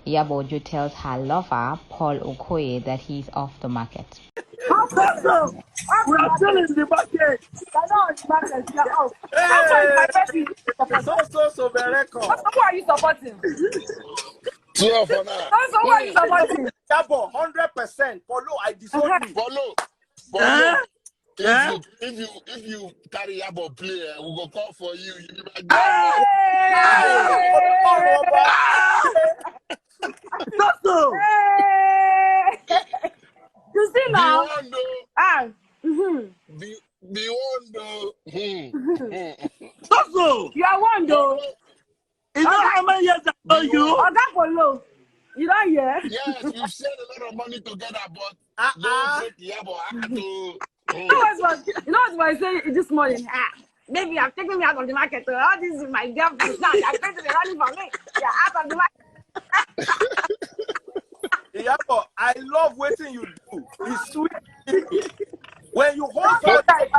Iyabo Ojo tells her lover, Paul Okoye, that he's off the market. How so? We are still in the market. You're not on the market. You're off. How far is my person? So very record. Who are you supporting? 12 for now. So who are you supporting? Iyabo, 100%. Follow, I disown you. Follow. If you carry Iyabo play, we go call for you. You be like, So. You see now? The one though. So. You are one though. You know how many years I know you? Oh, that for low. You don't hear? Yes, we've shared a lot of money together, but don't take Iyabo. You know what I said this morning? Baby, I'm taking me out of the market. All this is my girlfriend. Now you're going to be running for me. You're out of the market. Iyabo, I love what you do. It's sweet. When you hold somebody,